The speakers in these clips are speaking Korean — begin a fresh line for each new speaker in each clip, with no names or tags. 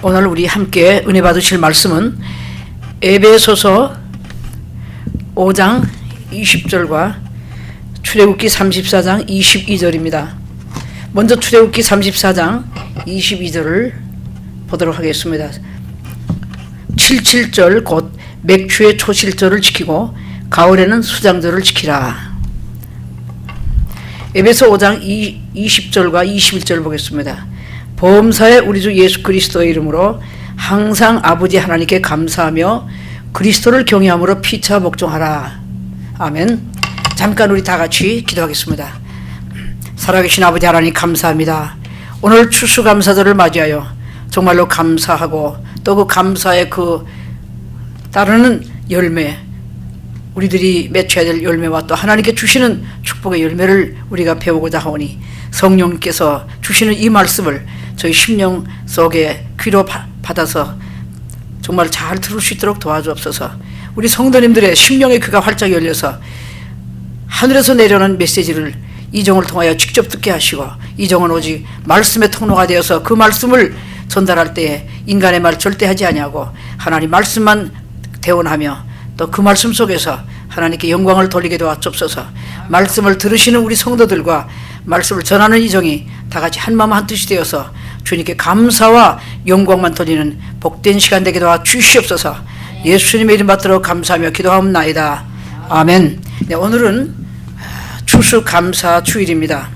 오늘 우리 함께 은혜 받으실 말씀은 에베소서 5장 20절과 출애굽기 34장 22절입니다. 먼저 출애굽기 34장 22절을 보도록 하겠습니다. 77절 곧 맥추의 초실절을 지키고 가을에는 수장절을 지키라. 에베소 5장 20절과 21절 보겠습니다. 범사에 우리 주 예수 그리스도의 이름으로 항상 아버지 하나님께 감사하며 그리스도를 경외함으로 피차 복종하라. 아멘. 잠깐 우리 다 같이 기도하겠습니다. 살아계신 아버지 하나님 감사합니다. 오늘 추수감사절을 맞이하여 정말로 감사하고 또 그 감사의 그 따르는 열매, 우리들이 맺혀야 될 열매와 또 하나님께 주시는 축복의 열매를 우리가 배우고자 하오니 성령께서 주시는 이 말씀을 저희 심령 속에 귀로 받아서 정말 잘 들을 수 있도록 도와주옵소서. 우리 성도님들의 심령의 귀가 활짝 열려서 하늘에서 내려오는 메시지를 이정을 통하여 직접 듣게 하시고, 이정은 오직 말씀의 통로가 되어서 그 말씀을 전달할 때에 인간의 말 절대 하지 아니하고 하나님 말씀만 대언하며 또 그 말씀 속에서 하나님께 영광을 돌리게 도와주옵소서. 말씀을 들으시는 우리 성도들과 말씀을 전하는 이정이 다 같이 한마음 한뜻이 되어서 주님께 감사와 영광만 돌리는 복된 시간 되게 도와주시옵소서. 예수님의 이름 받들어 감사하며 기도하옵나이다. 아멘. 네, 오늘은 추수감사 주일입니다.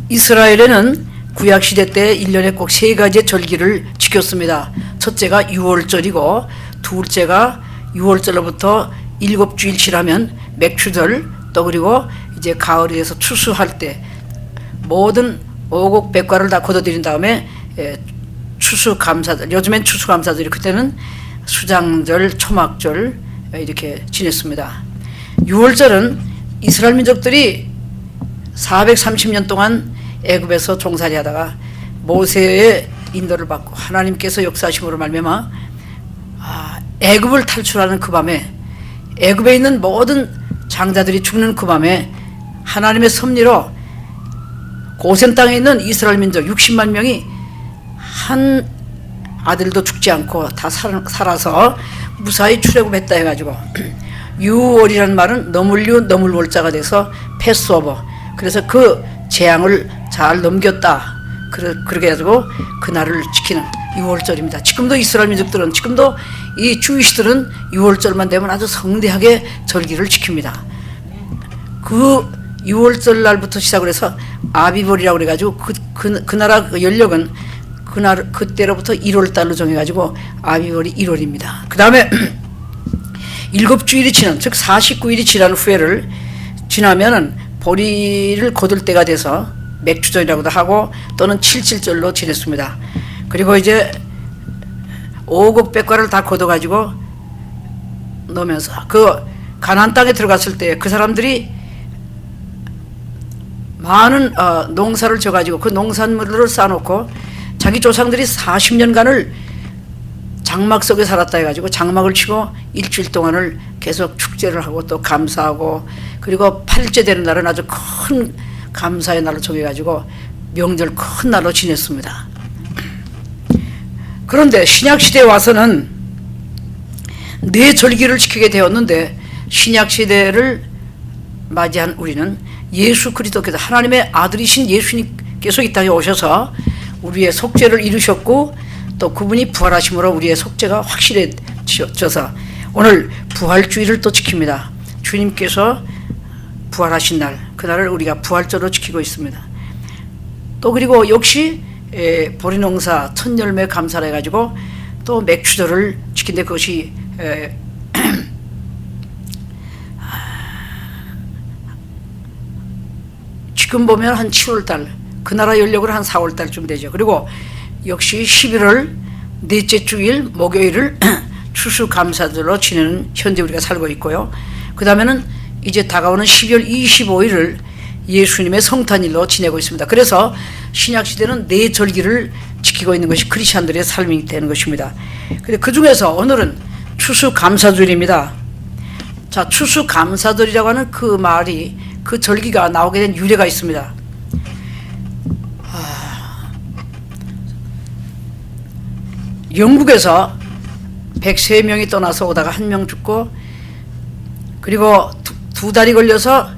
이스라엘에는 구약시대 때 1년에 꼭 3가지의 절기를 지켰습니다. 첫째가 6월절이고 둘째가 6월절로부터 7주일 지나면 맥추절, 또 그리고 이제 가을이 돼서 추수할 때 모든 오곡백과를 다 거둬들인 다음에 추수감사절, 요즘엔 추수감사절이, 그때는 수장절, 초막절 이렇게 지냈습니다. 6월절은 이스라엘 민족들이 430년 동안 애굽에서 종살이 하다가 모세의 인도를 받고 하나님께서 역사하심으로 말미암아 애굽을 탈출하는 그 밤에, 애굽에 있는 모든 장자들이 죽는 그 밤에 하나님의 섭리로 고센 땅에 있는 이스라엘 민족 60만 명이 한 아들도 죽지 않고 다 살아서 무사히 출애굽했다 해가지고 6월이라는 말은 너물월자가 돼서 패스오버, 그래서 그 재앙을 잘 넘겼다, 그렇게 해가지고 그날을 지키는 6월절입니다. 지금도 이스라엘 민족들은, 지금도 이 주이시들은 6월절만 되면 아주 성대하게 절기를 지킵니다. 그 6월절 날부터 시작을 해서 아비벌이라고 그래가지고 그 나라 연력은 그때로부터 1월달로 정해가지고 아비벌이 1월입니다. 그 다음에 7주일이 지난, 즉 49일이 지난 후에를 지나면은 보리를 거둘 때가 돼서 맥추절이라고도 하고 또는 77절로 지냈습니다. 그리고 이제 오곡백과를 다 거둬가지고 넣으면서 그 가나안 땅에 들어갔을 때 그 사람들이 많은 농사를 져가지고 그 농산물을 쌓아놓고 자기 조상들이 40년간을 장막 속에 살았다 해가지고 장막을 치고 일주일 동안을 계속 축제를 하고 또 감사하고, 그리고 8일째 되는 날은 아주 큰 감사의 날로 정해가지고 명절 큰 날로 지냈습니다. 그런데 신약시대에 와서는 4절기를 지키게 되었는데, 신약시대를 맞이한 우리는 예수 그리스도께서, 하나님의 아들이신 예수님께서 이 땅에 오셔서 우리의 속죄를 이루셨고 또 그분이 부활하심으로 우리의 속죄가 확실해져서 오늘 부활주일을 또 지킵니다. 주님께서 부활하신 날, 그날을 우리가 부활절로 지키고 있습니다. 또 그리고 역시 보리농사 첫 열매 감사를 해가지고 또 맥추절을 지킨데, 그것이 지금 보면 한 7월달, 그 나라 연력으로 한 4월달쯤 되죠. 그리고 역시 11월 넷째 주일 목요일을 추수감사절로 지내는 현재 우리가 살고 있고요. 그 다음에는 이제 다가오는 12월 25일을 예수님의 성탄일로 지내고 있습니다. 그래서 신약시대는 4절기를 지키고 있는 것이 크리스찬들의 삶이 되는 것입니다. 근데 그 중에서 오늘은 추수감사절입니다. 자, 추수감사절이라고 하는 그 말이, 그 절기가 나오게 된 유래가 있습니다. 영국에서 103명이 떠나서 오다가 1명 죽고, 그리고 두 달이 걸려서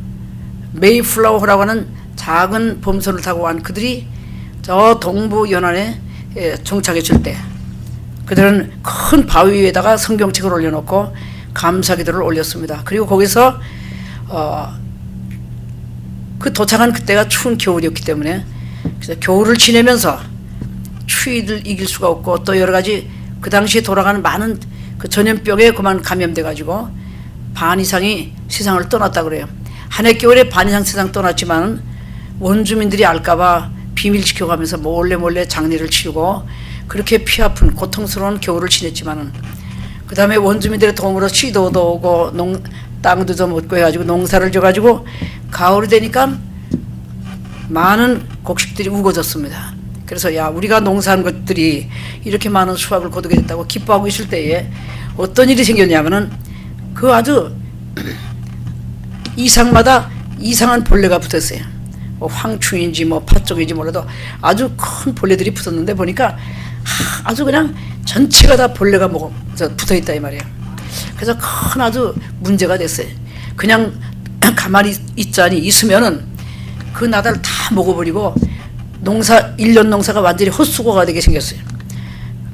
메이플라워라고 하는 작은 범선을 타고 간 그들이 저 동부 연안에 정착했을 때 그들은 큰 바위 위에다가 성경책을 올려놓고 감사기도를 올렸습니다. 그리고 거기서 그 도착한 그때가 추운 겨울이었기 때문에 그래서 겨울을 지내면서 추위를 이길 수가 없고 또 여러 가지 그 당시에 돌아가는 많은 그 전염병에 그만 감염돼 가지고 반 이상이 세상을 떠났다 그래요. 한 해 겨울에 반 이상 세상 떠났지만 원주민들이 알까봐 비밀 지켜가면서 몰래 장례를 치르고 그렇게 피 아픈 고통스러운 겨울을 지냈지만은 그 다음에 원주민들의 도움으로 시도도 오고 땅도 좀 얻고 해가지고 농사를 져가지고 가을이 되니까 많은 곡식들이 우거졌습니다. 그래서 야, 우리가 농사한 것들이 이렇게 많은 수확을 거두게 됐다고 기뻐하고 있을 때에 어떤 일이 생겼냐면은 그 아주 이상마다 이상한 벌레가 붙었어요. 뭐 황충인지 뭐 팥종인지 몰라도 아주 큰 벌레들이 붙었는데 보니까 아주 그냥 전체가 다 벌레가 붙어있다 이 말이에요. 그래서 큰 아주 문제가 됐어요. 그냥 가만히 있으면은 그 나다를 다 먹어버리고 1년 농사가 완전히 헛수고가 되게 생겼어요.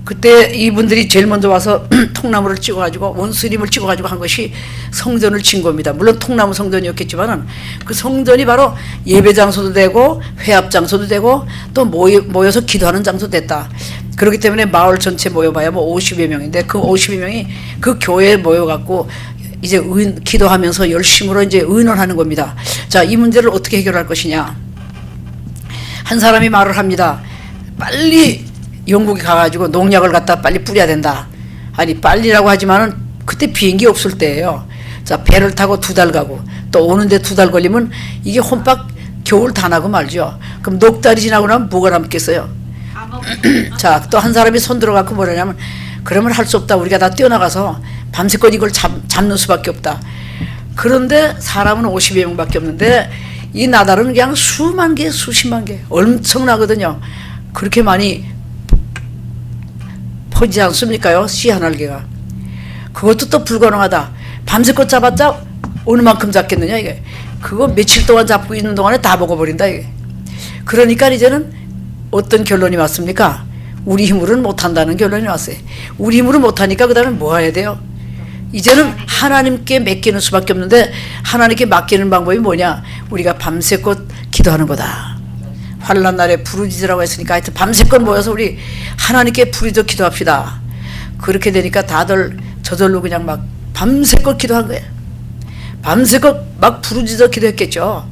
그때 이분들이 제일 먼저 와서 통나무를 찍어가지고 원수림을 찍어가지고 한 것이 성전을 진 겁니다. 물론 통나무 성전이었겠지만은 그 성전이 바로 예배 장소도 되고 회합 장소도 되고 또 모여서 기도하는 장소 됐다. 그렇기 때문에 마을 전체 모여봐야 뭐 50여 명인데 그 50여 명이 그 교회에 모여갖고 이제 기도하면서 열심으로 이제 의논하는 겁니다. 자, 이 문제를 어떻게 해결할 것이냐. 한 사람이 말을 합니다. 빨리 영국에 가가지고 농약을 갖다 빨리 뿌려야 된다. 아니 빨리라고 하지만은 그때 비행기 없을 때예요. 자, 배를 타고 2달 가고 또 오는데 2달 걸리면 이게 혼박 겨울 다 나고 말죠. 그럼 넉 달이 지나고 나면 뭐가 남겠어요? 자, 또 한 사람이 손 들어갖고 뭐라냐면 그러면 할 수 없다. 우리가 다 뛰어나가서 밤새껏 이걸 잡는 수밖에 없다. 그런데 사람은 50여 명밖에 없는데 이 나달은 그냥 수만 개, 수십만 개 엄청나거든요. 그렇게 많이 퍼지지 않습니까요? 씨 한 알개가. 그것도 또 불가능하다. 밤새껏 잡았자 어느 만큼 잡겠느냐 이게. 그거 며칠 동안 잡고 있는 동안에 다 먹어버린다 이게. 그러니까 이제는 어떤 결론이 왔습니까? 우리 힘으로는 못한다는 결론이 왔어요. 우리 힘으로 못하니까 그 다음에 뭐 해야 돼요? 이제는 하나님께 맡기는 수밖에 없는데 하나님께 맡기는 방법이 뭐냐? 우리가 밤새껏 기도하는 거다. 환난 날에 부르짖으라고 했으니까 하여튼 밤새껏 모여서 우리 하나님께 부르짖어 기도합시다. 그렇게 되니까 다들 저절로 그냥 막 밤새껏 기도한 거예요. 밤새껏 막 부르짖어 기도했겠죠.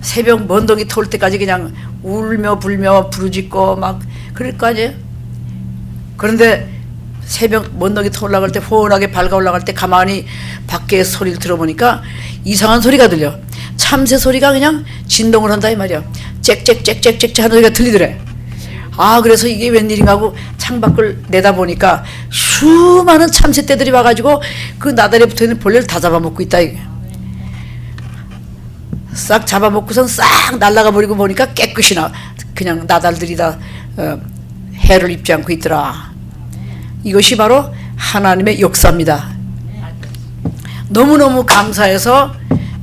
새벽 먼덩이 터올 때까지 그냥 울며 불며 부르짖고 막 그럴 거 아니에요. 그런데 새벽 먼덩이 터 올라갈 때 훤하게 밝아 올라갈 때 가만히 밖에 소리를 들어보니까 이상한 소리가 들려. 참새 소리가 그냥 진동을 한다 이 말이야. 짹짹짹짹짹 하는 소리가 들리더래. 아, 그래서 이게 웬일인가 하고 창밖을 내다보니까 수많은 참새떼들이 와가지고 그 나달에 붙어있는 벌레를 다 잡아먹고 있다 이게. 싹 잡아먹고선 싹 날아가 버리고 보니까 깨끗이 그냥 나달들이 다 해를 입지 않고 있더라. 이것이 바로 하나님의 역사입니다. 너무너무 감사해서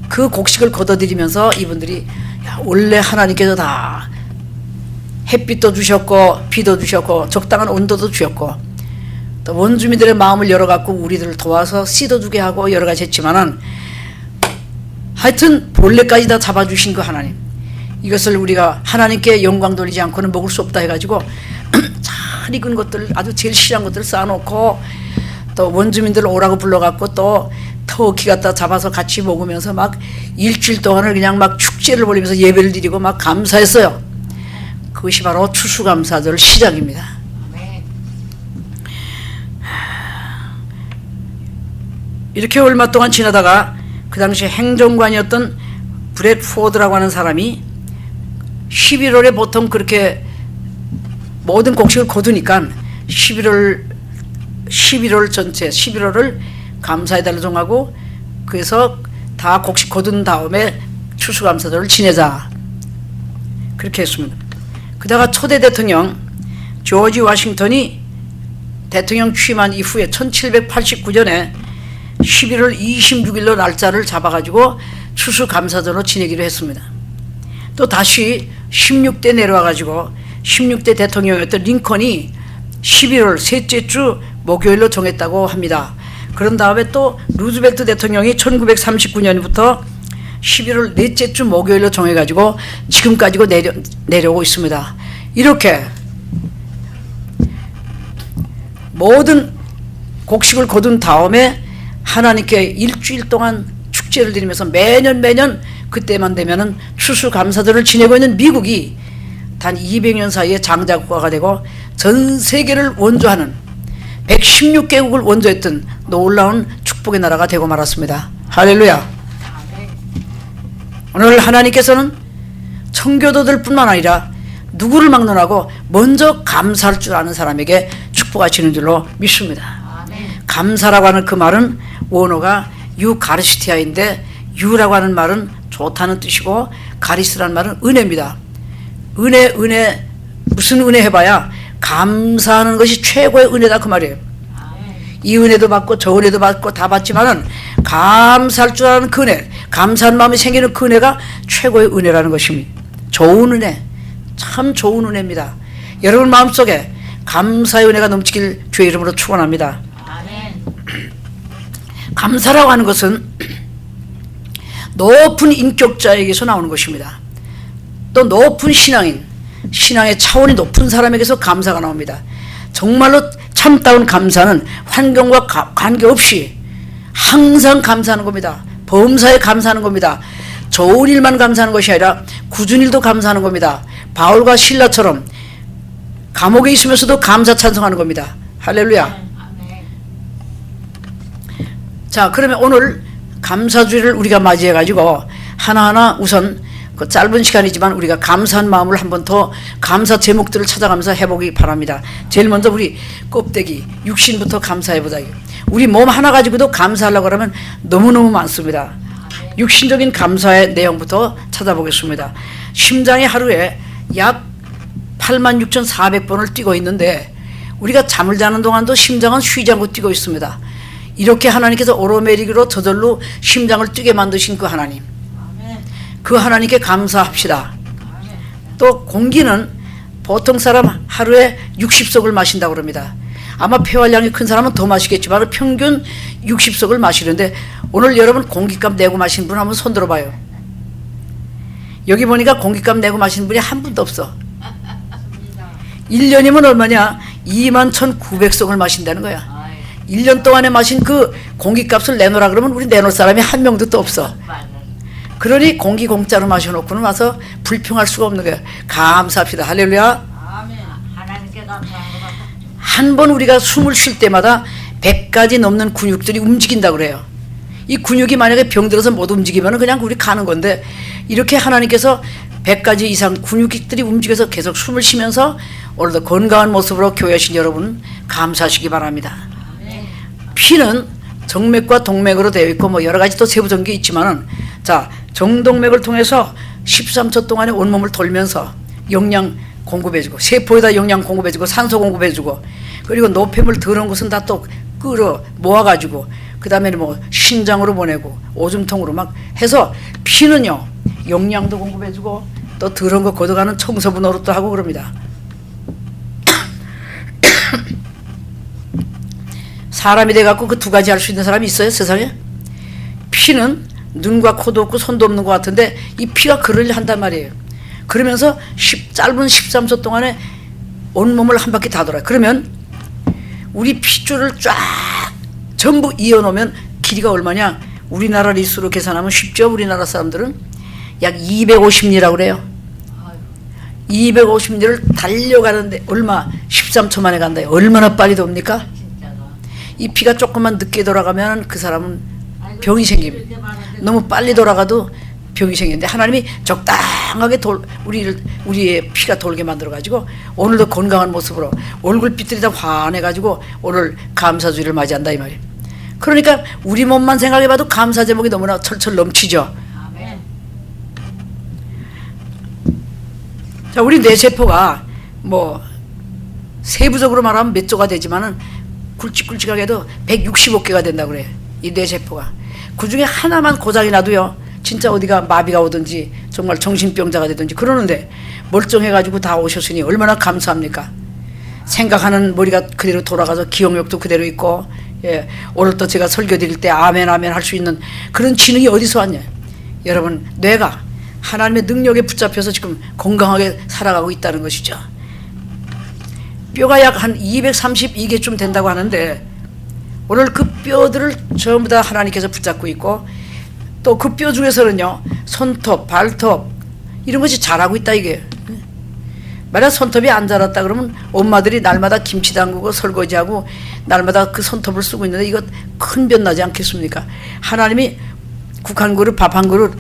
그 곡식을 거둬들이면서 이분들이 야, 원래 하나님께서 다 햇빛도 주셨고 비도 주셨고 적당한 온도도 주셨고 또 원주민들의 마음을 열어갖고 우리들을 도와서 씨도 주게 하고 여러 가지 했지만은 하여튼 벌레까지 다 잡아주신 그 하나님, 이것을 우리가 하나님께 영광 돌리지 않고는 먹을 수 없다 해가지고 잘 익은 것들, 아주 제일 실한 것들을 쌓아놓고 또 원주민들 오라고 불러갖고 또 터키 갖다 잡아서 같이 먹으면서 막 일주일 동안을 그냥 막 축제를 벌이면서 예배를 드리고 막 감사했어요. 그것이 바로 추수감사절 시작입니다. 이렇게 얼마 동안 지나다가 그 당시 행정관이었던 브렉포드라고 하는 사람이 11월에 보통 그렇게 모든 곡식을 거두니까 11월 전체 11월을 감사해달라 정하고 그래서 다 곡식 거둔 다음에 추수감사절을 지내자 그렇게 했습니다. 그다가 초대 대통령 조지 워싱턴이 대통령 취임한 이후에 1789년에 11월 26일로 날짜를 잡아가지고 추수감사절로 지내기로 했습니다. 또 다시 16대 내려와가지고 16대 대통령이었던 링컨이 11월 셋째 주 목요일로 정했다고 합니다. 그런 다음에 또 루즈벨트 대통령이 1939년부터 11월 넷째 주 목요일로 정해가지고 지금까지고 내려오고 있습니다. 이렇게 모든 곡식을 거둔 다음에 하나님께 일주일 동안 축제를 드리면서 매년 그때만 되면은 추수감사절을 지내고 있는 미국이 단 200년 사이에 장자국가가 되고 전 세계를 원조하는 116개국을 원조했던 놀라운 축복의 나라가 되고 말았습니다. 할렐루야. 오늘 하나님께서는 청교도들 뿐만 아니라 누구를 막론하고 먼저 감사할 줄 아는 사람에게 축복하시는 줄로 믿습니다. 감사라고 하는 그 말은 원어가 유가르시티아인데 유라고 하는 말은 좋다는 뜻이고 가리스라는 말은 은혜입니다. 은혜 무슨 은혜 해봐야 감사하는 것이 최고의 은혜다 그 말이에요. 이 은혜도 받고 저 은혜도 받고 다 받지만은 감사할 줄 아는 그 은혜, 감사한 마음이 생기는 그 은혜가 최고의 은혜라는 것입니다. 좋은 은혜, 참 좋은 은혜입니다. 여러분 마음속에 감사의 은혜가 넘치길 주의 이름으로 축원합니다. 감사라고 하는 것은 높은 인격자에게서 나오는 것입니다. 또 높은 신앙의 차원이 높은 사람에게서 감사가 나옵니다. 정말로 참다운 감사는 환경과 관계없이 항상 감사하는 겁니다. 범사에 감사하는 겁니다. 좋은 일만 감사하는 것이 아니라 굳은 일도 감사하는 겁니다. 바울과 실라처럼 감옥에 있으면서도 감사 찬송하는 겁니다. 할렐루야. 자, 그러면 오늘 감사주일을 우리가 맞이해가지고 하나하나 우선 그 짧은 시간이지만 우리가 감사한 마음을 한 번 더 감사 제목들을 찾아가면서 해보기 바랍니다. 제일 먼저 우리 껍데기 육신부터 감사해보자. 우리 몸 하나 가지고도 감사하려고 하면 너무너무 많습니다. 육신적인 감사의 내용부터 찾아보겠습니다. 심장이 하루에 약 86,400번을 뛰고 있는데 우리가 잠을 자는 동안도 심장은 쉬지 않고 뛰고 있습니다. 이렇게 하나님께서 오로메리기로 저절로 심장을 뛰게 만드신 그 하나님, 그 하나님께 감사합시다. 또 공기는 보통 사람 하루에 60석을 마신다고 그럽니다. 아마 폐활량이 큰 사람은 더 마시겠지만 평균 60석을 마시는데 오늘 여러분 공기값 내고 마시는 분 한번 손 들어봐요. 여기 보니까 공기값 내고 마시는 분이 한 분도 없어. 1년이면 얼마냐? 21,900석을 마신다는 거야. 1년 동안에 마신 그 공기값을 내놓으라 그러면 우리 내놓을 사람이 한 명도 또 없어. 그러니 공기 공짜로 마셔놓고는 와서 불평할 수가 없는 거예요. 감사합시다. 할렐루야. 한 번 우리가 숨을 쉴 때마다 100가지 넘는 근육들이 움직인다고 그래요. 이 근육이 만약에 병들어서 못 움직이면 그냥 우리 가는 건데 이렇게 하나님께서 100가지 이상 근육들이 움직여서 계속 숨을 쉬면서 오늘도 건강한 모습으로 교회 오신 여러분 감사하시기 바랍니다. 피는 정맥과 동맥으로 되어 있고 뭐 여러 가지 또 세부적인 게 있지만은 자, 정동맥을 통해서 13초 동안에 온몸을 돌면서 영양 공급해주고 세포에다 영양 공급해주고 산소 공급해주고 그리고 노폐물 더러운 것은 다 또 끌어 모아가지고 그 다음에는 뭐 신장으로 보내고 오줌통으로 막 해서 피는요 영양도 공급해주고 또 더러운 거 걷어가는 청소부 노릇도 하고 그럽니다. 사람이 돼갖고 그 두 가지 할 수 있는 사람이 있어요 세상에? 피는 눈과 코도 없고 손도 없는 것 같은데 이 피가 그러려 한단 말이에요. 그러면서 짧은 13초 동안에 온몸을 한 바퀴 다 돌아요. 그러면 우리 핏줄을 쫙 전부 이어놓으면 길이가 얼마냐? 우리나라 리수로 계산하면 쉽죠. 우리나라 사람들은 약 250리라고 그래요. 250리를 달려가는데 얼마? 13초 만에 간다. 얼마나 빨리 돕니까? 이 피가 조금만 늦게 돌아가면 그 사람은 병이 생깁니다. 너무 빨리 돌아가도 병이 생기는데 하나님이 적당하게 우리의 피가 돌게 만들어가지고 오늘도 건강한 모습으로 얼굴빛들이 다 환해가지고 오늘 감사주일을 맞이한다 이 말이에요. 그러니까 우리 몸만 생각해봐도 감사 제목이 너무나 철철 넘치죠. 자, 우리 뇌세포가 뭐 세부적으로 말하면 몇 조가 되지만은 굵직굵직하게도 165개가 된다고 그래. 이 뇌세포가. 그 중에 하나만 고장이 나도요, 진짜 어디가 마비가 오든지 정말 정신병자가 되든지 그러는데 멀쩡해가지고 다 오셨으니 얼마나 감사합니까? 생각하는 머리가 그대로 돌아가서 기억력도 그대로 있고, 예, 오늘 또 제가 설교 드릴 때 아멘 아멘 할 수 있는 그런 지능이 어디서 왔냐? 여러분, 뇌가 하나님의 능력에 붙잡혀서 지금 건강하게 살아가고 있다는 것이죠. 뼈가 약 한 232개쯤 된다고 하는데 오늘 그 뼈들을 전부 다 하나님께서 붙잡고 있고, 또 그 뼈 중에서는요, 손톱, 발톱 이런 것이 자라고 있다 이게. 만약 손톱이 안 자랐다 그러면 엄마들이 날마다 김치 담그고 설거지하고 날마다 그 손톱을 쓰고 있는데 이거 큰 변 나지 않겠습니까? 하나님이 국 한 그릇 밥 한 그릇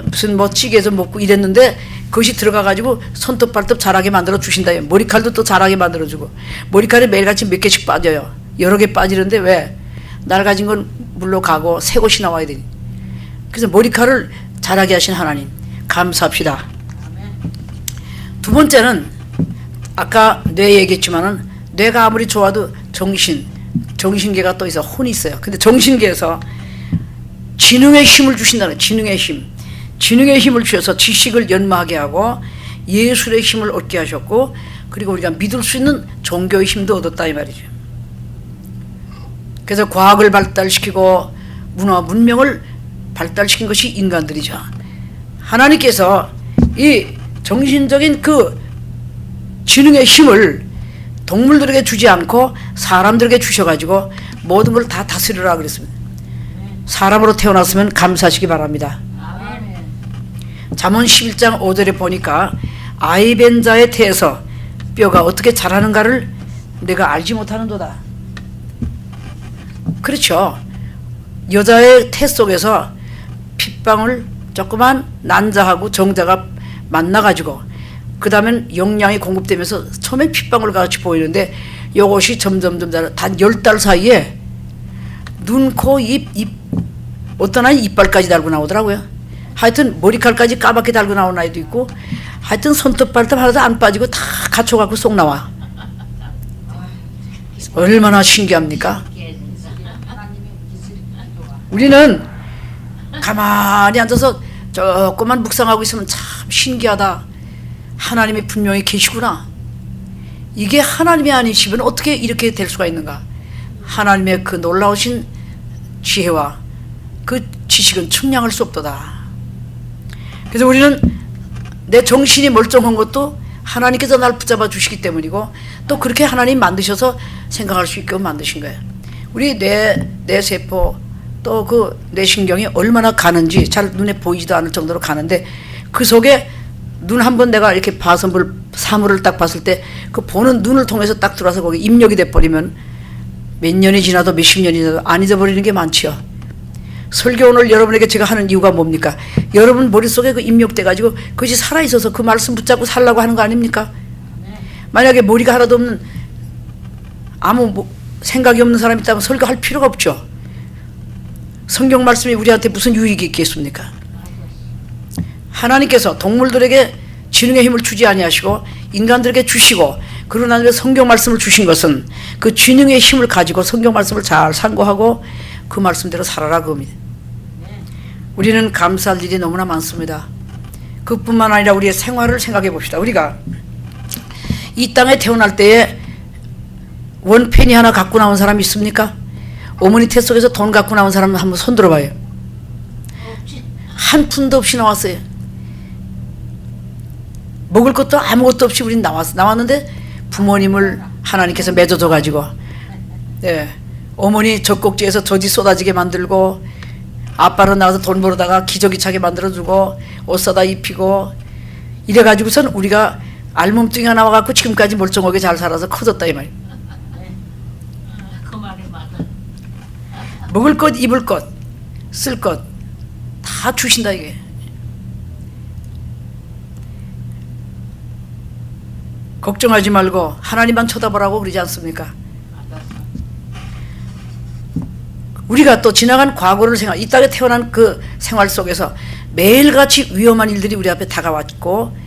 무슨 뭐 찌개에서 먹고 이랬는데 그것이 들어가 가지고 손톱 발톱 자라게 만들어 주신다. 머리칼도 또 자라게 만들어 주고, 머리칼이 매일같이 몇 개씩 빠져요. 여러 개 빠지는데 왜? 낡아진 건 물로 가고 새 것이 나와야 되니. 그래서 머리칼을 자라게 하신 하나님 감사합시다. 두 번째는 아까 뇌 얘기했지만은 뇌가 아무리 좋아도 정신계가 또 있어. 혼이 있어요. 근데 정신계에서 지능의 힘을 주신다는, 지능의 힘을 주셔서 지식을 연마하게 하고 예술의 힘을 얻게 하셨고, 그리고 우리가 믿을 수 있는 종교의 힘도 얻었다 이 말이죠. 그래서 과학을 발달시키고 문화 문명을 발달시킨 것이 인간들이죠. 하나님께서 이 정신적인 그 지능의 힘을 동물들에게 주지 않고 사람들에게 주셔가지고 모든 걸 다 다스리라 그랬습니다. 사람으로 태어났으면 감사하시기 바랍니다. 잠언 11장 5절에 보니까 아이 벤 자의 태에서 뼈가 어떻게 자라는가를 내가 알지 못하는도다. 그렇죠. 여자의 태 속에서 핏방울 조그만 난자하고 정자가 만나가지고 그 다음엔 영양이 공급되면서 처음에 핏방울 같이 보이는데 이것이 점점 자라. 단 10달 사이에 눈, 코, 입 어떤 아이 이빨까지 달고 나오더라고요. 하여튼 머리칼까지 까맣게 달고 나온 아이도 있고, 하여튼 손톱 발톱 하나도 안 빠지고 다 갖춰갖고 쏙 나와. 얼마나 신기합니까? 우리는 가만히 앉아서 조금만 묵상하고 있으면 참 신기하다. 하나님이 분명히 계시구나. 이게 하나님이 아니시면 어떻게 이렇게 될 수가 있는가. 하나님의 그 놀라우신 지혜와 그 지식은 측량할 수 없도다. 그래서 우리는 내 정신이 멀쩡한 것도 하나님께서 날 붙잡아 주시기 때문이고, 또 그렇게 하나님 만드셔서 생각할 수 있게 만드신 거예요. 우리 뇌 세포 또 그 뇌신경이 얼마나 가는지 잘 눈에 보이지도 않을 정도로 가는데, 그 속에 눈 한번 내가 이렇게 봐서 사물을 딱 봤을 때 그 보는 눈을 통해서 딱 들어와서 거기 입력이 돼버리면 몇 년이 지나도 몇십 년이 지나도 안 잊어버리는 게 많지요. 설교 오늘 여러분에게 제가 하는 이유가 뭡니까? 여러분 머릿속에 그 입력돼가지고 그것이 살아있어서 그 말씀 붙잡고 살라고 하는 거 아닙니까? 만약에 머리가 하나도 없는 아무 생각이 없는 사람이 있다면 설교할 필요가 없죠. 성경 말씀이 우리한테 무슨 유익이 있겠습니까? 하나님께서 동물들에게 지능의 힘을 주지 아니하시고 인간들에게 주시고, 그러나 성경 말씀을 주신 것은 그 지능의 힘을 가지고 성경 말씀을 잘 상고하고 그 말씀대로 살아라 그겁니다. 우리는 감사할 일이 너무나 많습니다. 그뿐만 아니라 우리의 생활을 생각해 봅시다. 우리가 이 땅에 태어날 때에 원펜이 하나 갖고 나온 사람이 있습니까? 어머니 태 속에서 돈 갖고 나온 사람 한번 손 들어봐요. 한 푼도 없이 나왔어요. 먹을 것도 아무것도 없이 우린 나왔는데 부모님을 하나님께서 맺어줘 가지고, 네, 어머니 젖꼭지에서 젖이 쏟아지게 만들고, 아빠로 나와서 돈 벌어다가 기저귀 차게 만들어주고 옷 사다 입히고, 이래가지고선 우리가 알몸뚱이가 나와갖고 지금까지 멀쩡하게 잘 살아서 커졌다 이 말이에요.
그 말이 맞아.
먹을 것, 입을 것, 쓸 것 다 주신다 이게. 걱정하지 말고 하나님만 쳐다보라고 그러지 않습니까? 우리가 또 지나간 과거를 이 땅에 태어난 그 생활 속에서 매일같이 위험한 일들이 우리 앞에 다가왔고,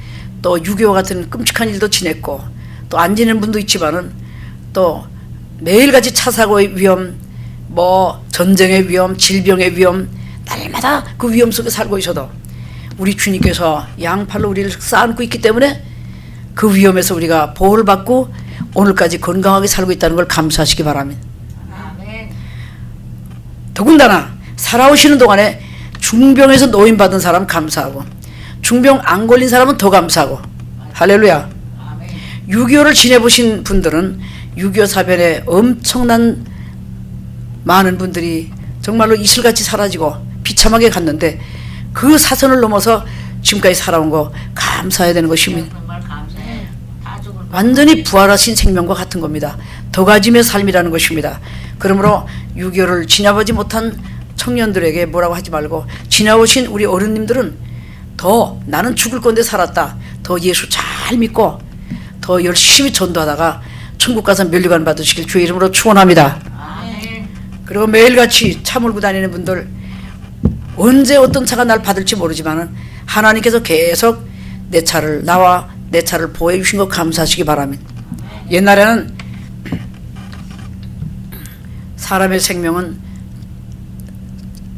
또 6.25 같은 끔찍한 일도 지냈고, 또 안 지낸 분도 있지만은 또 매일같이 차 사고의 위험, 뭐 전쟁의 위험, 질병의 위험, 날마다 그 위험 속에 살고 있어도 우리 주님께서 양팔로 우리를 쌓아놓고 있기 때문에 그 위험에서 우리가 보호를 받고 오늘까지 건강하게 살고 있다는 걸 감사하시기 바랍니다.
아멘.
더군다나 살아오시는 동안에 중병에서 노인받은 사람 감사하고 중병 안 걸린 사람은 더 감사하고 할렐루야.
아멘.
6.25를 지내보신 분들은 6.25 사변에 엄청난 많은 분들이 정말로 이슬같이 사라지고 비참하게 갔는데 그 사선을 넘어서 지금까지 살아온 거 감사해야 되는 것입니다.
정말 감사해. 다 죽을
완전히 부활하신 생명과 같은 겁니다. 더 가짐의 삶이라는 것입니다. 그러므로 6.25를 지나보지 못한 청년들에게 뭐라고 하지 말고 지나오신 우리 어른님들은 더 나는 죽을 건데 살았다. 더 예수 잘 믿고 더 열심히 전도하다가 천국 가서 면류관 받으시길 주의 이름으로 축원합니다.
아멘.
그리고 매일같이 차 몰고 다니는 분들 언제 어떤 차가 날 받을지 모르지만은 하나님께서 계속 내 차를 나와 내 차를 보호해 주신 거 감사하시기 바랍니다. 옛날에는 사람의 생명은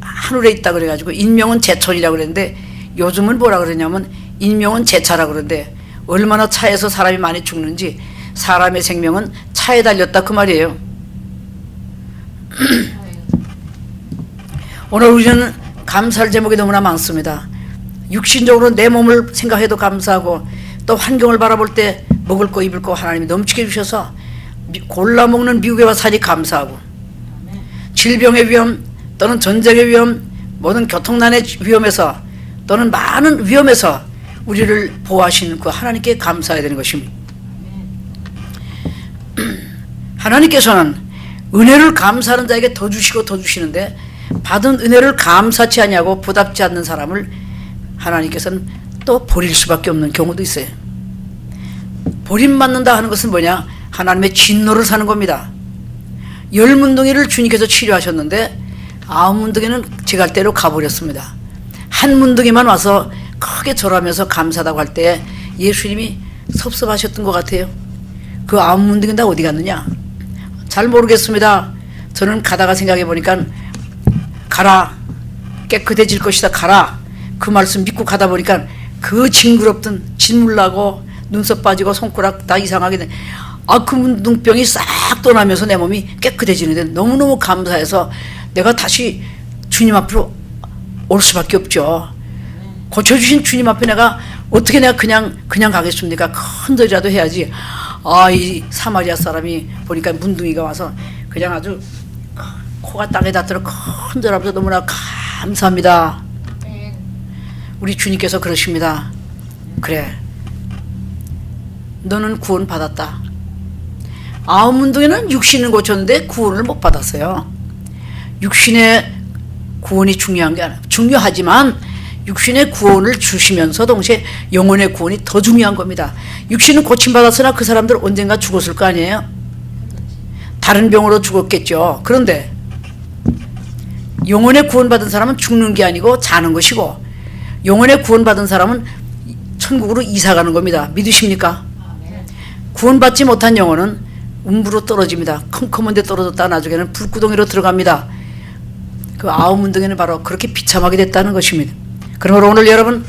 하늘에 있다 그래가지고 인명은 제천이라고 그랬는데 요즘은 뭐라 그러냐면 인명은 제차라고 그러는데 얼마나 차에서 사람이 많이 죽는지 사람의 생명은 차에 달렸다 그 말이에요. 오늘 우리는 감사할 제목이 너무나 많습니다. 육신적으로 내 몸을 생각해도 감사하고 또 환경을 바라볼 때 먹을 거 입을 거 하나님이 넘치게 주셔서 골라 먹는 미국에 와서 살이 감사하고 질병의 위험 또는 전쟁의 위험 모든 교통난의 위험에서 또는 많은 위험에서 우리를 보호하시는 그 하나님께 감사해야 되는 것입니다. 하나님께서는 은혜를 감사하는 자에게 더 주시고 더 주시는데 받은 은혜를 감사치 아니하고 보답지 않는 사람을 하나님께서는 또 버릴 수밖에 없는 경우도 있어요. 버림받는다 하는 것은 뭐냐? 하나님의 진노를 사는 겁니다. 10문둥이를 주님께서 치료하셨는데 9문둥이는 제갈대로 가버렸습니다. 한 문둥이만 와서 크게 절하면서 감사하다고 할 때 예수님이 섭섭하셨던 것 같아요. 그 9문둥이는 다 어디 갔느냐? 잘 모르겠습니다. 저는 가다가 생각해 보니까 가라 깨끗해질 것이다 가라 그 말씀 믿고 가다 보니까 그 징그럽던 진물나고 눈썹 빠지고 손가락 다 이상하게 된 그 문둥병이 싹 떠나면서 내 몸이 깨끗해지는데 너무너무 감사해서 내가 다시 주님 앞으로 올 수밖에 없죠. 고쳐주신 주님 앞에 내가 어떻게 내가 그냥 가겠습니까? 큰 소리라도 해야지. 이 사마리아 사람이 보니까 문둥이가 와서 그냥 아주 코가 땅에 닿도록 큰 소리하면서 너무나 감사합니다.
아멘.
우리 주님께서 그러십니다. 그래 너는 구원 받았다. 9문둥이는 육신을 고쳤는데 구원을 못 받았어요. 육신의 구원이 중요한 게 아니라 중요하지만 육신의 구원을 주시면서 동시에 영혼의 구원이 더 중요한 겁니다. 육신은 고침받았으나 그 사람들 언젠가 죽었을 거 아니에요. 다른 병으로 죽었겠죠. 그런데 영혼의 구원받은 사람은 죽는 게 아니고 자는 것이고 영혼의 구원받은 사람은 천국으로 이사가는 겁니다. 믿으십니까?
아멘.
구원받지 못한 영혼은 음부로 떨어집니다. 컴컴한 데 떨어졌다 나중에는 불구덩이로 들어갑니다. 그 9문둥이는 바로 그렇게 비참하게 됐다는 것입니다. 그러므로 오늘 여러분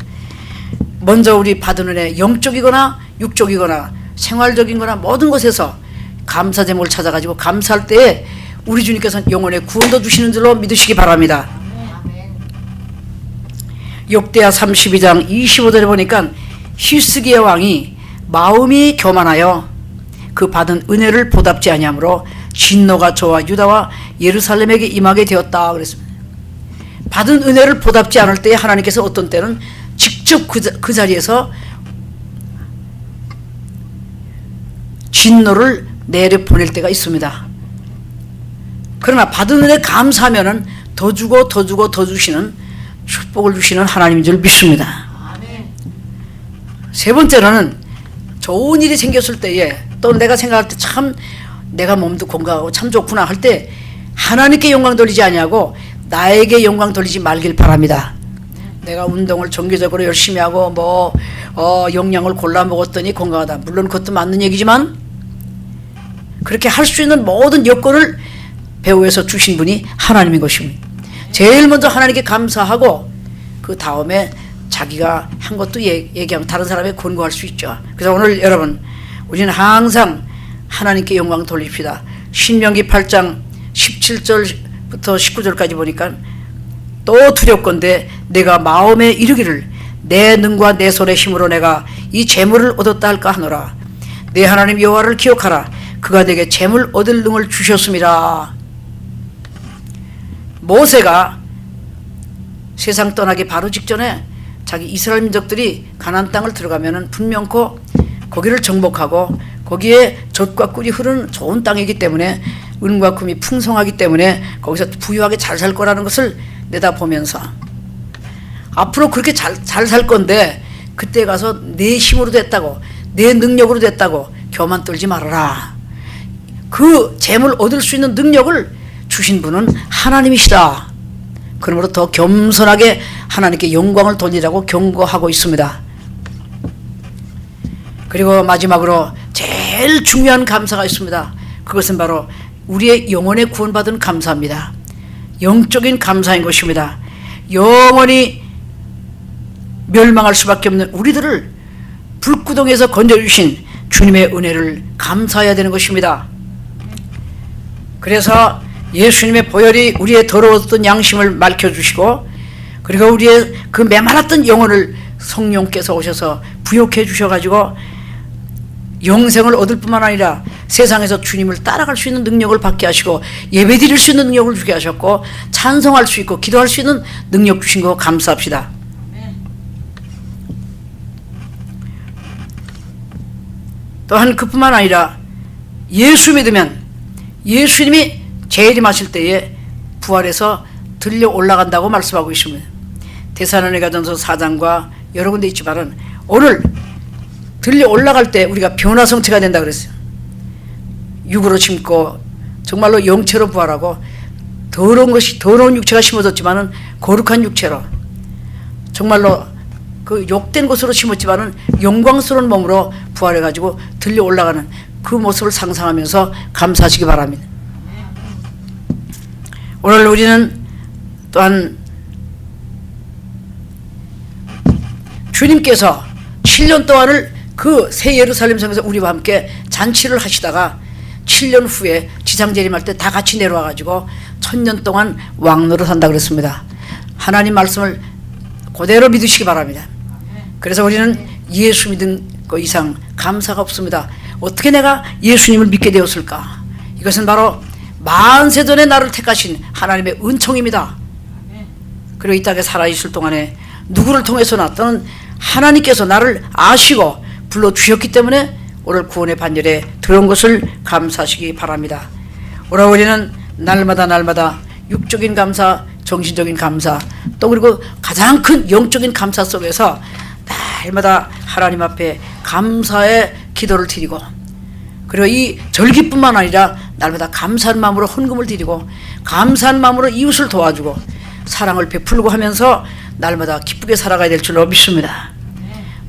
먼저 우리 받은 은혜 영적이거나 육적이거나 생활적인 거나 모든 것에서 감사 제목을 찾아가지고 감사할 때에 우리 주님께서는 영혼의 구원도 주시는 줄로 믿으시기 바랍니다.
아멘.
역대하 32장 25절에 보니까 히스기야 왕이 마음이 교만하여 그 받은 은혜를 보답지 아니하므로 진노가 저와 유다와 예루살렘에게 임하게 되었다 그랬습니다. 받은 은혜를 보답지 않을 때에 하나님께서 어떤 때는 직접 그 자리에서 진노를 내려 보낼 때가 있습니다. 그러나 받은 은혜 감사하면은 더 주고 더 주고 더 주시는 축복을 주시는 하나님인 줄 믿습니다.
아멘.
세 번째로는 좋은 일이 생겼을 때에 또 내가 생각할 때 참 내가 몸도 건강하고 참 좋구나 할 때 하나님께 영광 돌리지 아니하고 나에게 영광 돌리지 말길 바랍니다. 내가 운동을 정기적으로 열심히 하고 영양을 골라 먹었더니 건강하다. 물론 그것도 맞는 얘기지만 그렇게 할 수 있는 모든 여건을 배후에서 주신 분이 하나님인 것입니다. 제일 먼저 하나님께 감사하고 그 다음에 자기가 한 것도 얘기하면 다른 사람에게 권고할 수 있죠. 그래서 오늘 여러분 우리는 항상 하나님께 영광 돌립시다. 신명기 8장 17절부터 19절까지 보니까 또 두렵건대 내가 마음에 이르기를 내 능과 내 손의 힘으로 내가 이 재물을 얻었다 할까 하노라. 내 하나님 여호와를 기억하라. 그가 내게 재물 얻을 능을 주셨습니다. 모세가 세상 떠나기 바로 직전에 자기 이스라엘 민족들이 가나안 땅을 들어가면은 분명코 거기를 정복하고 거기에 젖과 꿀이 흐르는 좋은 땅이기 때문에 은과 금이 풍성하기 때문에 거기서 부유하게 잘 살 거라는 것을 내다보면서 앞으로 그렇게 잘 살 건데 그때 가서 내 힘으로 됐다고 내 능력으로 됐다고 교만 떨지 말아라. 그 재물 얻을 수 있는 능력을 주신 분은 하나님이시다. 그러므로 더 겸손하게 하나님께 영광을 돌리라고 경고하고 있습니다. 그리고 마지막으로 제일 중요한 감사가 있습니다. 그것은 바로 우리의 영혼의 구원받은 감사입니다. 영적인 감사인 것입니다. 영원히 멸망할 수밖에 없는 우리들을 불구덩이에서 건져주신 주님의 은혜를 감사해야 되는 것입니다. 그래서 예수님의 보혈이 우리의 더러웠던 양심을 맑혀주시고 그리고 우리의 그 메말랐던 영혼을 성령께서 오셔서 부욕해 주셔가지고 영생을 얻을 뿐만 아니라 세상에서 주님을 따라갈 수 있는 능력을 받게 하시고 예배 드릴 수 있는 능력을 주게 하셨고 찬송할 수 있고 기도할 수 있는 능력 주신 거 감사합시다. 또한 그뿐만 아니라 예수 믿으면 예수님이 재림하실 때에 부활해서 들려 올라간다고 말씀하고 있습니다. 데살로니가전서 4장과 여러 군데 있지만은 오늘 들려 올라갈 때 우리가 변화성체가 된다 그랬어요. 육으로 심고 정말로 영체로 부활하고 더러운 육체가 심어졌지만은 거룩한 육체로 정말로 그 욕된 것으로 심었지만은 영광스러운 몸으로 부활해가지고 들려 올라가는 그 모습을 상상하면서 감사하시기 바랍니다. 오늘 우리는 또한 주님께서 7년 동안을 그 새 예루살렘 성에서 우리와 함께 잔치를 하시다가 7년 후에 지상재림할 때 다 같이 내려와가지고 1000년 동안 왕노릇 한다 그랬습니다. 하나님 말씀을 그대로 믿으시기 바랍니다. 그래서 우리는 예수 믿은 것 이상 감사가 없습니다. 어떻게 내가 예수님을 믿게 되었을까? 이것은 바로 만세 전에 나를 택하신 하나님의 은총입니다. 그리고 이 땅에 살아있을 동안에 누구를 통해서나 또는 하나님께서 나를 아시고 불러주셨기 때문에 오늘 구원의 반열에 들어온 것을 감사하시기 바랍니다. 오늘 우리는 날마다 육적인 감사, 정신적인 감사, 또 그리고 가장 큰 영적인 감사 속에서 날마다 하나님 앞에 감사의 기도를 드리고 그리고 이 절기뿐만 아니라 날마다 감사한 마음으로 헌금을 드리고 감사한 마음으로 이웃을 도와주고 사랑을 베풀고 하면서 날마다 기쁘게 살아가야 될 줄로 믿습니다.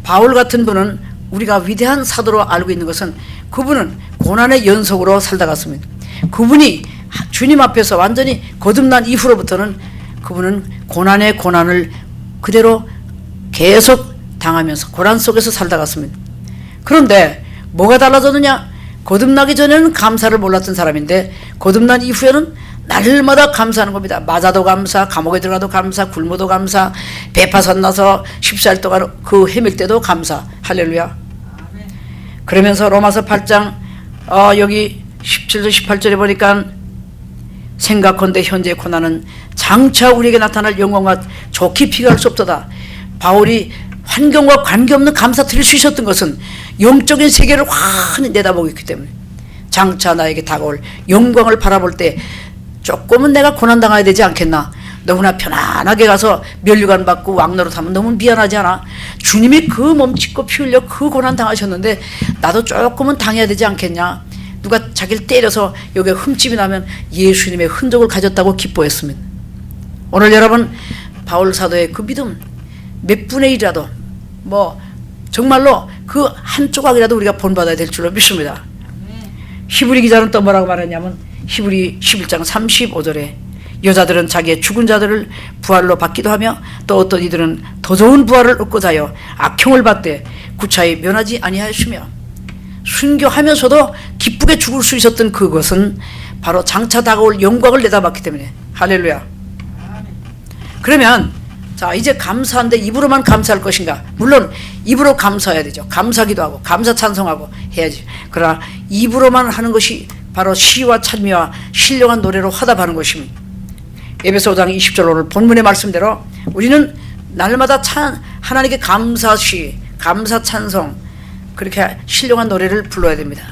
바울 같은 분은 우리가 위대한 사도로 알고 있는 것은 그분은 고난의 연속으로 살다 갔습니다. 그분이 주님 앞에서 완전히 거듭난 이후로부터는 그분은 고난의 고난을 그대로 계속 당하면서 고난 속에서 살다 갔습니다. 그런데 뭐가 달라졌느냐? 거듭나기 전에는 감사를 몰랐던 사람인데 거듭난 이후에는 날마다 감사하는 겁니다. 맞아도 감사, 감옥에 들어가도 감사, 굶어도 감사, 배파선 나서 14일 동안 그 헤맬 때도 감사. 할렐루야. 그러면서 로마서 8장 여기 17절 18절에 보니까 생각컨대 현재의 고난은 장차 우리에게 나타날 영광과 좋게 비교할 수 없도다. 바울이 환경과 관계없는 감사 드릴 수 있었던 것은 영적인 세계를 환히 내다보고 있기 때문에 장차 나에게 다가올 영광을 바라볼 때 조금은 내가 고난당해야 되지 않겠나. 너무나 편안하게 가서 면류관 받고 왕노릇 하면 너무 미안하지 않아? 주님이 그 몸짓고 피 흘려 그 고난 당하셨는데 나도 조금은 당해야 되지 않겠냐. 누가 자기를 때려서 여기에 흠집이 나면 예수님의 흔적을 가졌다고 기뻐했습니다. 오늘 여러분 바울 사도의 그 믿음 몇 분의 1이라도 정말로 그 한 조각이라도 우리가 본받아야 될 줄로 믿습니다. 히브리 기자는 또 뭐라고 말했냐면 히브리 11장 35절에 여자들은 자기의 죽은 자들을 부활로 받기도 하며 또 어떤 이들은 더 좋은 부활을 얻고자 하여 악형을 받되 구차히 면하지 아니하였으며 순교하면서도 기쁘게 죽을 수 있었던 그것은 바로 장차 다가올 영광을 내다봤기 때문에. 할렐루야. 그러면 자, 이제 감사한데 입으로만 감사할 것인가? 물론 입으로 감사해야 되죠. 감사기도 하고 감사 찬송하고 해야지. 그러나 입으로만 하는 것이 바로 시와 찬미와 신령한 노래로 화답하는 것입니다. 에베소 5장 20절 오늘 본문의 말씀대로 우리는 날마다 하나님께 감사시, 감사 찬송, 그렇게 신령한 노래를 불러야 됩니다.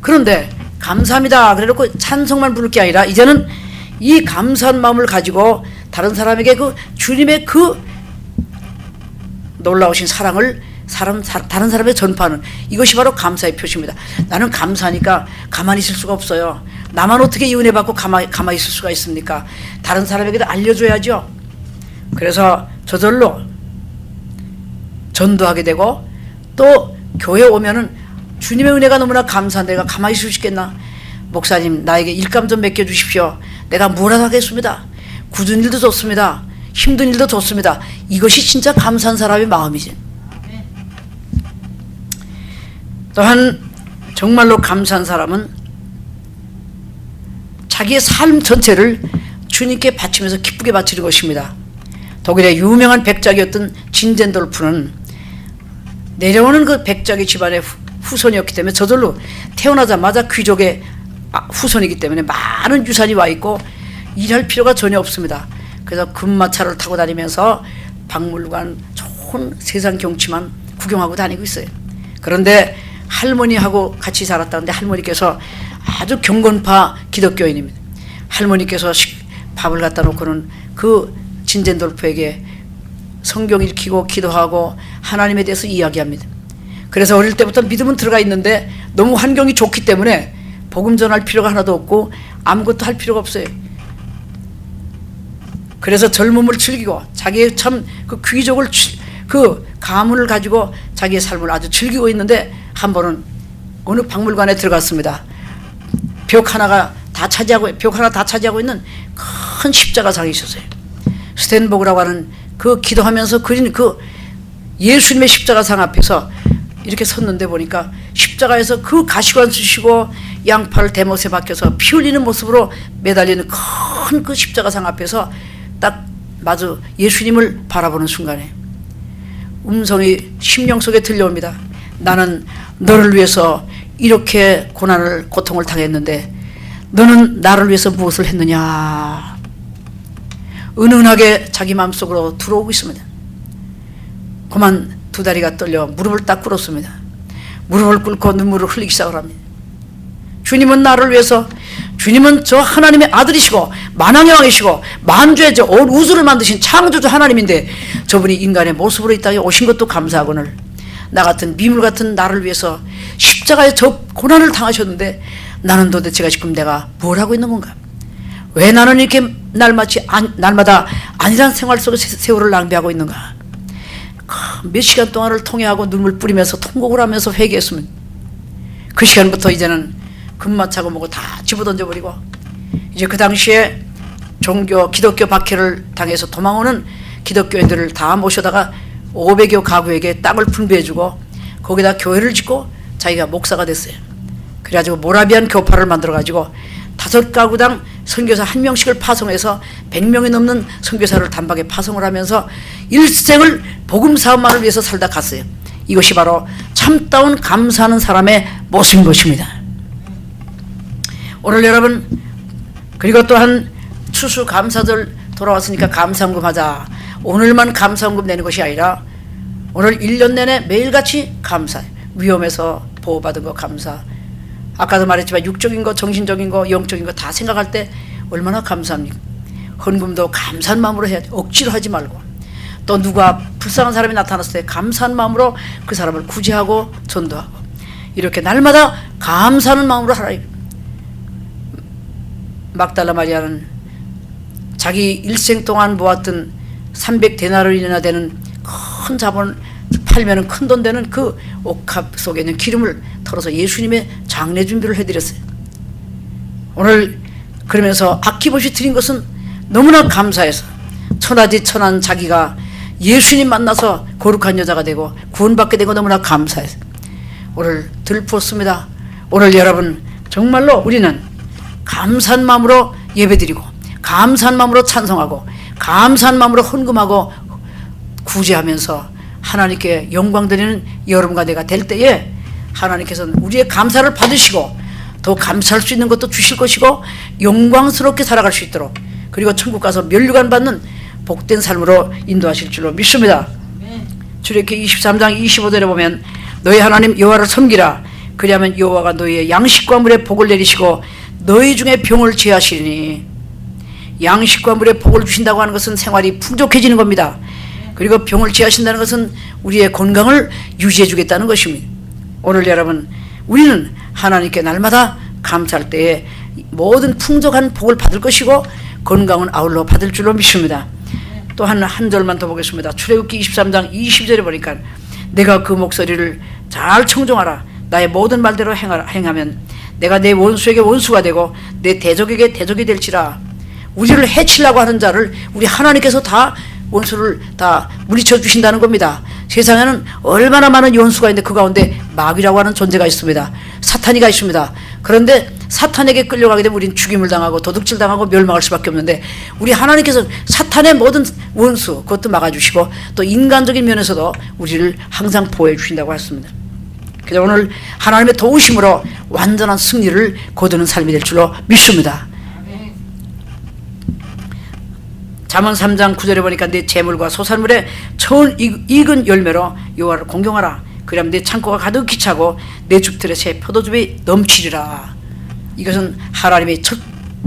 그런데 감사합니다 그래놓고 찬송만 부를 게 아니라 이제는 이 감사한 마음을 가지고 다른 사람에게 그 주님의 그 놀라우신 사랑을 다른 사람에게 전파하는, 이것이 바로 감사의 표시입니다. 나는 감사하니까 가만히 있을 수가 없어요. 나만 어떻게 이 은혜 받고 가만히 있을 수가 있습니까? 다른 사람에게도 알려줘야죠. 그래서 저절로 전도하게 되고, 또 교회 오면은 주님의 은혜가 너무나 감사한데 내가 가만히 있을 수 있겠나? 목사님 나에게 일감 좀 맡겨주십시오. 내가 뭐라도 하겠습니다. 굳은 일도 좋습니다. 힘든 일도 좋습니다. 이것이 진짜 감사한 사람의 마음이지. 또한 정말로 감사한 사람은 자기의 삶 전체를 주님께 바치면서 기쁘게 바치는 것입니다. 독일의 유명한 백작이었던 진젠돌프는 내려오는 그 백작의 집안의 후손이었기 때문에 저절로 태어나자마자 귀족의 후손이기 때문에 많은 유산이 와 있고 일할 필요가 전혀 없습니다. 그래서 금마차를 타고 다니면서 박물관 좋은 세상 경치만 구경하고 다니고 있어요. 그런데 할머니하고 같이 살았다는데 할머니께서 아주 경건파 기독교인입니다. 할머니께서 밥을 갖다 놓고는 그 진젠돌프에게 성경 읽히고 기도하고 하나님에 대해서 이야기합니다. 그래서 어릴 때부터 믿음은 들어가 있는데 너무 환경이 좋기 때문에 복음 전할 필요가 하나도 없고 아무것도 할 필요가 없어요. 그래서 젊음을 즐기고 자기의 참 그 귀족을 그 가문을 가지고 자기의 삶을 아주 즐기고 있는데 한 번은 어느 박물관에 들어갔습니다. 벽 하나 다 차지하고 있는 큰 십자가상이 있었어요. 스텐보그라고 하는 그 기도하면서 그린 그 예수님의 십자가상 앞에서 이렇게 섰는데 보니까 십자가에서 그 가시관 쓰시고 양팔을 대못에 박혀서 피 흘리는 모습으로 매달리는 큰 그 십자가상 앞에서 딱 마주 예수님을 바라보는 순간에 음성이 심령 속에 들려옵니다. 나는 너를 위해서 이렇게 고통을 당했는데 너는 나를 위해서 무엇을 했느냐. 은은하게 자기 마음속으로 들어오고 있습니다. 그만 두 다리가 떨려 무릎을 딱 꿇었습니다. 무릎을 꿇고 눈물을 흘리기 시작을 합니다. 주님은 나를 위해서, 주님은 저 하나님의 아들이시고 만왕의 왕이시고 만주의 저 온 우주를 만드신 창조주 하나님인데 저분이 인간의 모습으로 이 땅에 오신 것도 감사하거늘 나 같은 미물 같은 나를 위해서 십자가에 저 고난을 당하셨는데 나는 도대체가 지금 내가 뭘 하고 있는 건가? 왜 나는 이렇게 날마다 안일한 생활 속에 세월을 낭비하고 있는가? 몇 시간 동안을 통회하고 눈물 뿌리면서 통곡을 하면서 회개했으면 그 시간부터 이제는 금마차고 뭐고 다 집어던져버리고 이제 그 당시에 기독교 박해를 당해서 도망오는 기독교인들을 다 모셔다가 500여 가구에게 땅을 분배해주고 거기다 교회를 짓고 자기가 목사가 됐어요. 그래가지고 모라비안 교파를 만들어가지고 5가구당 선교사 1명씩을 파송해서 100명이 넘는 선교사를 단박에 파송을 하면서 일생을 복음 사업만을 위해서 살다 갔어요. 이것이 바로 참다운 감사하는 사람의 모습인 것입니다. 오늘 여러분, 그리고 또한 추수감사절 돌아왔으니까 감사헌금 하자. 오늘만 감사헌금 내는 것이 아니라 오늘 1년 내내 매일같이 감사, 위험에서 보호받은 거 감사, 아까도 말했지만 육적인 거, 정신적인 거, 영적인 거 다 생각할 때 얼마나 감사합니까? 헌금도 감사한 마음으로 해야 돼. 억지로 하지 말고. 또 누가 불쌍한 사람이 나타났을 때 감사한 마음으로 그 사람을 구제하고 전도하고 이렇게 날마다 감사하는 마음으로 하라. 막달라 마리아는 자기 일생 동안 모았던 300데나리온이나 되는 큰 자본을 팔면은 큰 돈 되는 그 옥합 속에 있는 기름을 털어서 예수님의 장례 준비를 해드렸어요. 오늘 그러면서 아낌없이 드린 것은 너무나 감사해서 천하디천한 자기가 예수님 만나서 거룩한 여자가 되고 구원받게 되고 너무나 감사해서 오늘 들부었습니다. 오늘 여러분 정말로 우리는 감사한 마음으로 예배드리고 감사한 마음으로 찬송하고 감사한 마음으로 헌금하고 구제하면서 하나님께 영광 드리는 여러분과 내가 될 때에 하나님께서는 우리의 감사를 받으시고 더 감사할 수 있는 것도 주실 것이고 영광스럽게 살아갈 수 있도록 그리고 천국 가서 면류관 받는 복된 삶으로 인도하실 줄로 믿습니다. 출애굽기 23장 25절에 보면 너희 하나님 여호와를 섬기라. 그리하면 여호와가 너희의 양식과 물에 복을 내리시고 너희 중에 병을 제하시니 양식과 물에 복을 주신다고 하는 것은 생활이 풍족해지는 겁니다. 그리고 병을 제하신다는 것은 우리의 건강을 유지해 주겠다는 것입니다. 오늘 여러분 우리는 하나님께 날마다 감사할 때에 모든 풍족한 복을 받을 것이고 건강은 아울러 받을 줄로 믿습니다. 또 한 절만 더 보겠습니다. 출애굽기 23장 20절에 보니까 내가 그 목소리를 잘 청종하라. 나의 모든 말대로 행하면 내가 내 원수에게 원수가 되고 내 대적에게 대적이 될지라. 우리를 해치려고 하는 자를 우리 하나님께서 다 원수를 다 물리쳐 주신다는 겁니다. 세상에는 얼마나 많은 원수가 있는데 그 가운데 마귀라고 하는 존재가 있습니다. 사탄이가 있습니다. 그런데 사탄에게 끌려가게 되면 우리는 죽임을 당하고 도둑질 당하고 멸망할 수밖에 없는데 우리 하나님께서 사탄의 모든 원수 그것도 막아주시고 또 인간적인 면에서도 우리를 항상 보호해 주신다고 했습니다. 그래서 오늘 하나님의 도우심으로 완전한 승리를 거두는 삶이 될 줄로 믿습니다. 잠언 3장 9절에 보니까 내 재물과 소산물에 처음 익은 열매로 여호와를 공경하라. 그러면 내 창고가 가득히 차고 내 죽들의 새 포도즙이 넘치리라. 이것은 하나님의 첫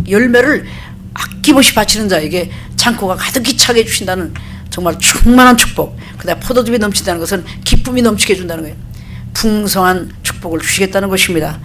열매를 아낌없이 바치는 자에게 창고가 가득히 차게 해주신다는 정말 충만한 축복. 그다음 포도즙이 넘친다는 것은 기쁨이 넘치게 해준다는 거예요. 풍성한 축복을 주시겠다는 것입니다.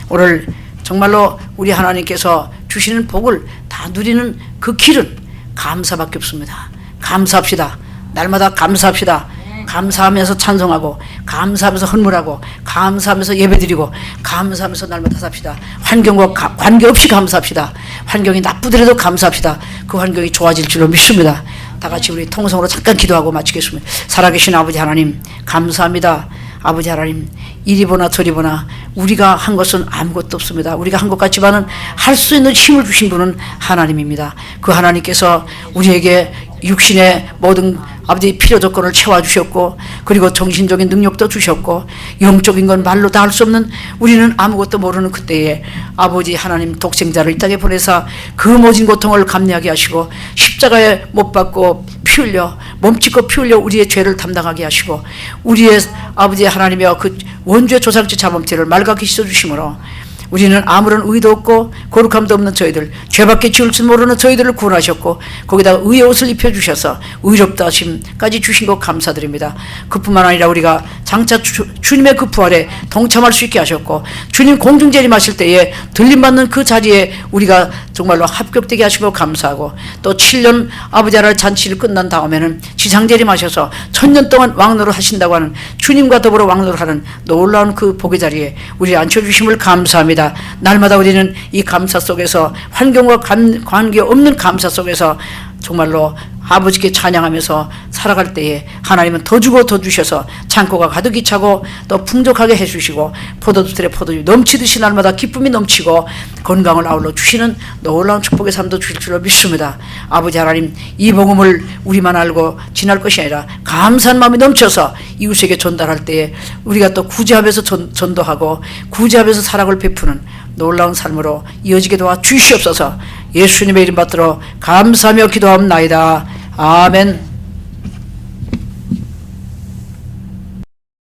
오늘 정말로 우리 하나님께서 주시는 복을 다 누리는 그 길은 감사밖에 없습니다. 감사합시다. 날마다 감사합시다. 감사하면서 찬송하고 감사하면서 헌물하고 감사하면서 예배드리고 감사하면서 날마다 삽시다. 환경과 관계없이 감사합시다. 환경이 나쁘더라도 감사합시다. 그 환경이 좋아질 줄로 믿습니다. 다 같이 우리 통성으로 잠깐 기도하고 마치겠습니다. 살아계신 아버지 하나님 감사합니다. 아버지 하나님 이리 보나 저리 보나 우리가 한 것은 아무것도 없습니다. 우리가 한 것 같지만은 할 수 있는 힘을 주신 분은 하나님입니다. 그 하나님께서 우리에게 육신의 모든 아버지 필요 조건을 채워주셨고 그리고 정신적인 능력도 주셨고 영적인 건 말로 다 할 수 없는 우리는 아무것도 모르는 그때에 아버지 하나님 독생자를 이 땅에 보내사 그 모진 고통을 감내하게 하시고 십자가에 못 박고 피 흘려 몸짓고 피 흘려 우리의 죄를 담당하게 하시고 우리의 아버지 하나님의 그 원죄 조상죄 자범죄를 말갛게 씻어주심으로 우리는 아무런 의도 없고 거룩함도 없는 저희들 죄밖에 지을 줄 모르는 저희들을 구원하셨고 거기다가 의의 옷을 입혀주셔서 의롭다 하심까지 주신 것 감사드립니다. 그뿐만 아니라 우리가 장차 주님의 그 부활에 동참할 수 있게 하셨고 주님 공중 재림하실 때에 들림받는 그 자리에 우리가 정말로 합격되게 하시고 감사하고 또 7년 아버지 하나님 잔치를 끝난 다음에는 지상 재림하셔서 1000년 동안 왕노를 하신다고 하는 주님과 더불어 왕노를 하는 놀라운 그 복의 자리에 우리를 앉혀주심을 감사합니다. 날마다 우리는 이 감사 속에서 환경과 관계없는 감사 속에서 정말로 아버지께 찬양하면서 살아갈 때에 하나님은 더 주고 더 주셔서 창고가 가득히 차고 또 풍족하게 해주시고 포도주들의 포도주 넘치듯이 날마다 기쁨이 넘치고 건강을 아울러 주시는 놀라운 축복의 삶도 주실 줄로 믿습니다. 아버지 하나님 이 복음을 우리만 알고 지날 것이 아니라 감사한 마음이 넘쳐서 이웃에게 전달할 때에 우리가 또 구제하면서 전도하고 구제하면서 사랑을 베푸는 놀라운 삶으로 이어지게 도와 주시옵소서. 예수님의 이름 받들어 감사하며 기도하옵나이다. 아멘.